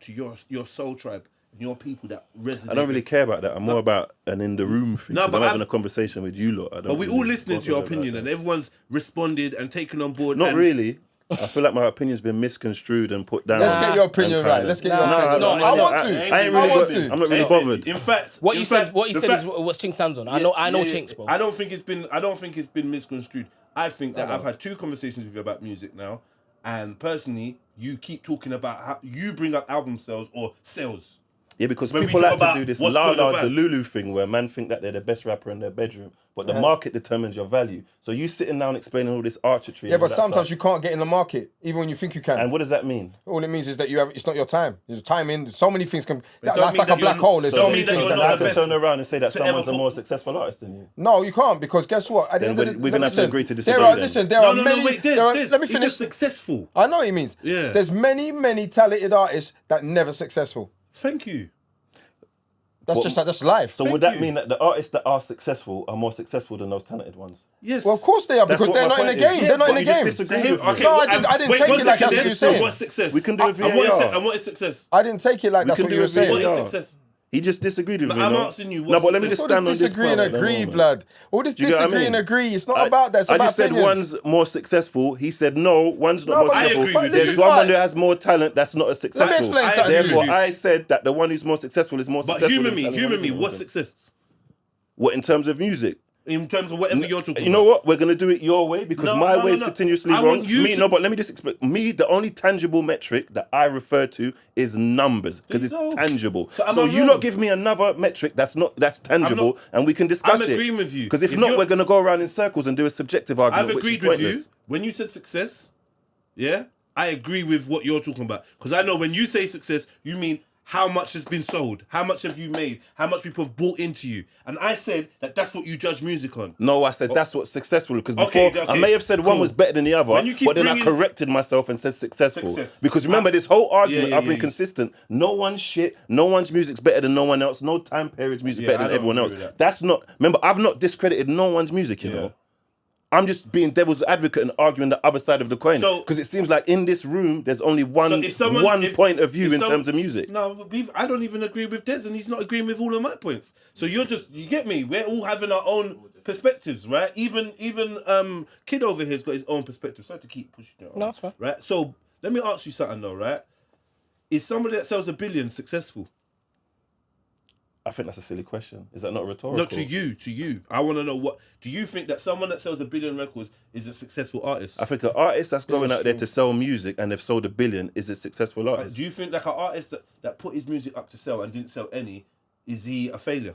to your soul tribe and your people that resonate. I don't really care about that. I'm more about an in the room thing. No, No, but I'm having a conversation with you lot. But we all listening to your opinion, and everyone's responded and taken on board. Not really. I feel like my opinion's been misconstrued and put down. Let's get your opinion right. Let's get your opinion. I want to. I ain't really I'm not really bothered. In fact, what you said is what Chinx stands on. I know Chinx, bro. I don't think it's been misconstrued. I think that I've had 2 conversations with you about music now, and personally, you keep talking about how you bring up album sales or sales. Yeah, because people like to do this la Delulu thing where man think that they're the best rapper in their bedroom, but the market determines your value. So you sitting down explaining all this artistry. Yeah, but sometimes you can't get in the market, even when you think you can. And what does that mean? All it means is that it's not your time. There's timing. So many things can. That's like a black hole. There's so many things that I can turn around and say that someone's a more successful artist than you. No, you can't, because guess what? Then we're gonna have to agree to disagree. There are many. Wait, let me finish. Successful. I know what he means. Yeah. There's many talented artists that never successful. Thank you. That's life. So would that mean that the artists that are successful are more successful than those talented ones? Yes. Well, of course they are, because they're not in the game. They're not in the game. No, I didn't take it like that's what you're saying. What's success? We can do a VAR. And what is success? I didn't take it like that's what you were saying. What is success? He just disagreed with me. I'm asking you. No, but let me just stand on this. Disagree and agree, blood. All this disagree and agree. It's not about that. It's about I just said one's more successful. He said no, one's not more successful. There's someone who has more talent that's not as successful. Let me explain something. Therefore, I said that the one who's more successful is more successful. But humour me. What's success? What, in terms of music? In terms of whatever you're talking about. You know what? We're going to do it your way because my way is continuously wrong. But let me just explain. The only tangible metric that I refer to is numbers because it's tangible. So you not give me another metric that's tangible and we can discuss it. I'm agreeing with you. Because if not, we're going to go around in circles and do a subjective argument. I've agreed with you. When you said success, yeah, I agree with what you're talking about. Because I know when you say success, you mean how much has been sold? How much have you made? How much people have bought into you? And I said that that's what you judge music on. No, I said that's what's successful. Because before, I may have said one was better than the other, but then I corrected myself and said successful. Because remember, this whole argument, I've been consistent. No one's shit. No one's music's better than no one else. No time period's music better than everyone else. That's not... Remember, I've not discredited no one's music, you know. I'm just being devil's advocate and arguing the other side of the coin. Because it seems like in this room, there's only one point of view in terms of music. No, I don't even agree with Des, and he's not agreeing with all of my points. So you get me? We're all having our own perspectives, right? Even Kid over here's got his own perspective. Sorry to keep pushing it on. No, that's fine. Right? So let me ask you something though, right? Is somebody that sells 1 billion successful? I think that's a silly question. Is that not rhetorical? No, to you. I want to know do you think that someone that sells 1 billion records is a successful artist? I think an artist that's going out there to sell music and they've sold 1 billion is a successful artist. Do you think like an artist that put his music up to sell and didn't sell any, is he a failure?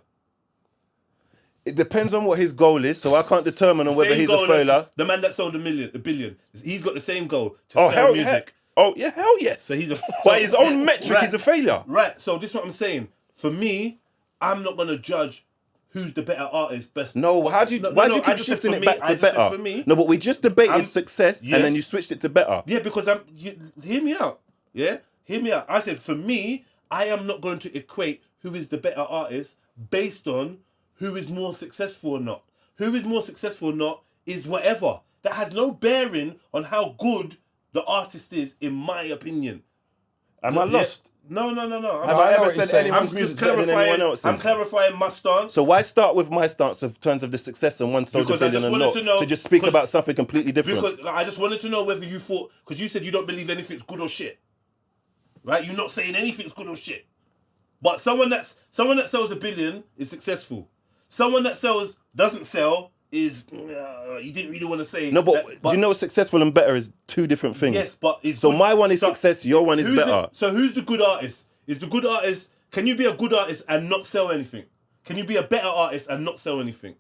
It depends on what his goal is, so I can't determine on whether he's a failure. The man that sold 1 billion, he's got the same goal to sell music. Hell yes. So he's by his own metric, he's a failure. Right. So this is what I'm saying. For me, I'm not gonna judge who's the better artist, best. No, why do you keep shifting it back to better? For me, no, but we just debated success and then you switched it to better. Yeah, because hear me out. Yeah, hear me out. I said for me, I am not going to equate who is the better artist based on who is more successful or not. Who is more successful or not is whatever. That has no bearing on how good the artist is, in my opinion. Am I lost? No. Have I ever said anyone's music better than anyone else's? I'm clarifying my stance. So why start with my stance in terms of the success and one sold 1 billion and not to just speak about something completely different? Because I just wanted to know whether you thought, because you said you don't believe anything's good or shit, right? You're not saying anything's good or shit. But someone that sells 1 billion is successful. Someone that doesn't sell is you didn't really want to say. No, but do you know successful and better is 2 different things? Yes, but my one is success, your one is better. So who's the good artist? Is the good artist? Can you be a good artist and not sell anything? Can you be a better artist and not sell anything?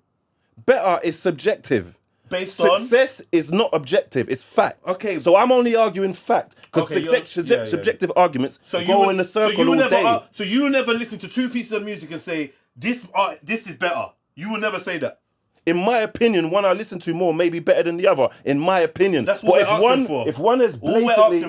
Better is subjective. Based on success is not objective; it's fact. Okay, so I'm only arguing fact because subjective arguments go in the circle all day. So you will never listen to 2 pieces of music and say this is better. You will never say that. In my opinion, one I listen to more may be better than the other. In my opinion, that's what we're asking for. If one has blatantly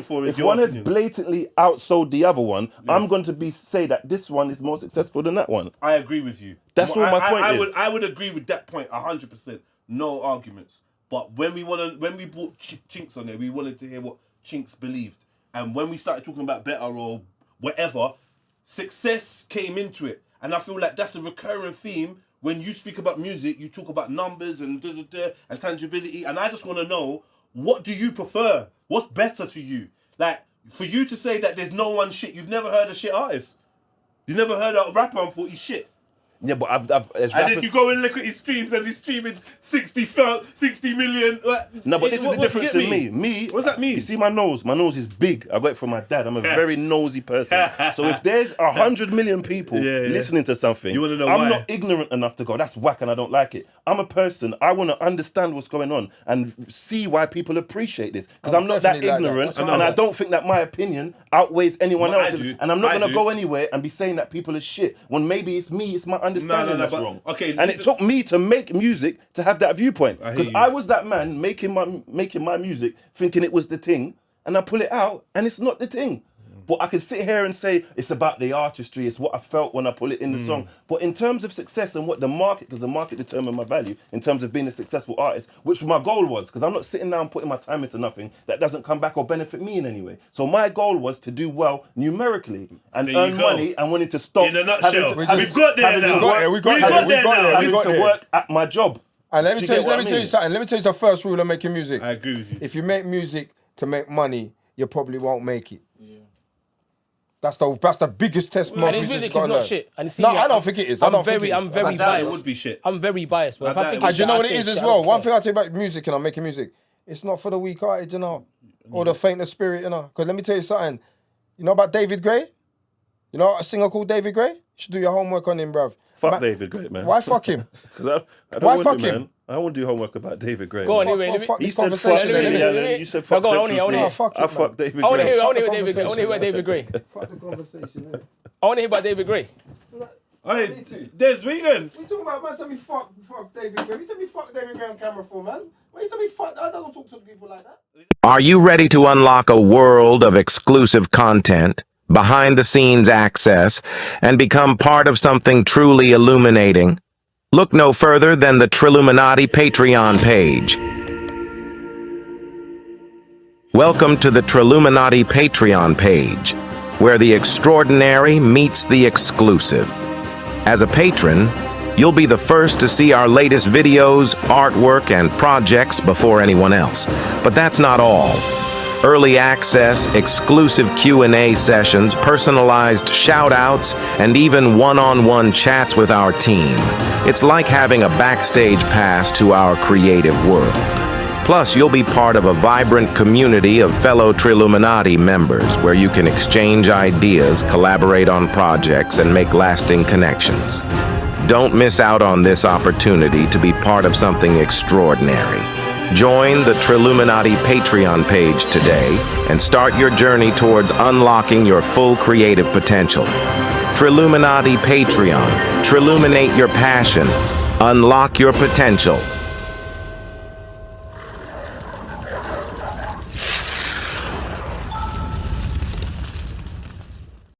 outsold the other one, I'm going to say that this one is more successful than that one. I agree with you. That's what my point is. I would agree with that point 100%. No arguments. But when we brought Chinx on there, we wanted to hear what Chinx believed. And when we started talking about better or whatever, success came into it. And I feel like that's a recurring theme. When you speak about music, you talk about numbers and and tangibility. And I just want to know, what do you prefer? What's better to you? Like, for you to say that there's no one shit, you've never heard a shit artist. You've never heard a rapper and thought he's shit. Yeah, but and then you go and look at his streams and he's streaming 60 million. No, but this is the difference in me. What's that mean? You see my nose? My nose is big. I got it from my dad. I'm a very nosy person. So if there's 100 million people listening to something, you wanna know I'm why? not ignorant enough to go, that's whack and I don't like it. I'm a person, I want to understand what's going on and see why people appreciate this. Because I'm not that ignorant and I don't think that my opinion outweighs anyone else's. And I'm not going to go anywhere and be saying that people are shit when maybe it's me, it's my understanding that's wrong. Okay, and it took me to make music to have that viewpoint. Because I was that man making my music thinking it was the thing, and I pull it out and it's not the thing. But I can sit here and say it's about the artistry, it's what I felt when I put it in the song. But in terms of success and what the market, because the market determined my value in terms of being a successful artist, which my goal was, because I'm not sitting down putting my time into nothing that doesn't come back or benefit me in any way. So my goal was to do well numerically and earn money and wanting to stop. In a nutshell, we've got there now. To work at my job. And let me tell you something. Let me tell you the first rule of making music. I agree with you. If you make music to make money, you probably won't make it. That's the biggest test. And his music is not shit. And see, I don't think it is. I'm very biased. It would be shit. I'm very biased, but if I think and you know what it is as well? One thing I tell you about music, and I'm making music, it's not for the weak-hearted, you know, or the faint of spirit, you know. Because let me tell you something. You know about David Gray? You know a singer called David Gray? You should do your homework on him, bruv. Fuck David Gray, man. Why fuck him? Because I don't Why want fuck to, him? man. I won't do homework about David Gray. Go on, man. anyway. Fuck He this said fuck conversation. David Allen. You said fuck Go on, Central I C. fuck I fuck David I want to Gray. hear about David Gray. Fuck the conversation, yeah. I want to hear about David Gray. Hey, Des, where you going? What you talking about, man? Tell me fuck David Gray. You tell me fuck David Gray on camera for, man? Why you tell me fuck? I don't talk to people like that. Are you ready to unlock a world of exclusive content, behind-the-scenes access, and become part of something truly illuminating? Look no further than the Triluminati Patreon page. Welcome to the Triluminati Patreon page, where the extraordinary meets the exclusive. As a patron, you'll be the first to see our latest videos, artwork, and projects before anyone else. But that's not all. Early access, exclusive Q&A sessions, personalized shout-outs, and even one-on-one chats with our team. It's like having a backstage pass to our creative world. Plus, you'll be part of a vibrant community of fellow Triluminati members where you can exchange ideas, collaborate on projects, and make lasting connections. Don't miss out on this opportunity to be part of something extraordinary. Join the Triluminati Patreon page today and start your journey towards unlocking your full creative potential. Triluminati Patreon. Triluminate your passion. Unlock your potential.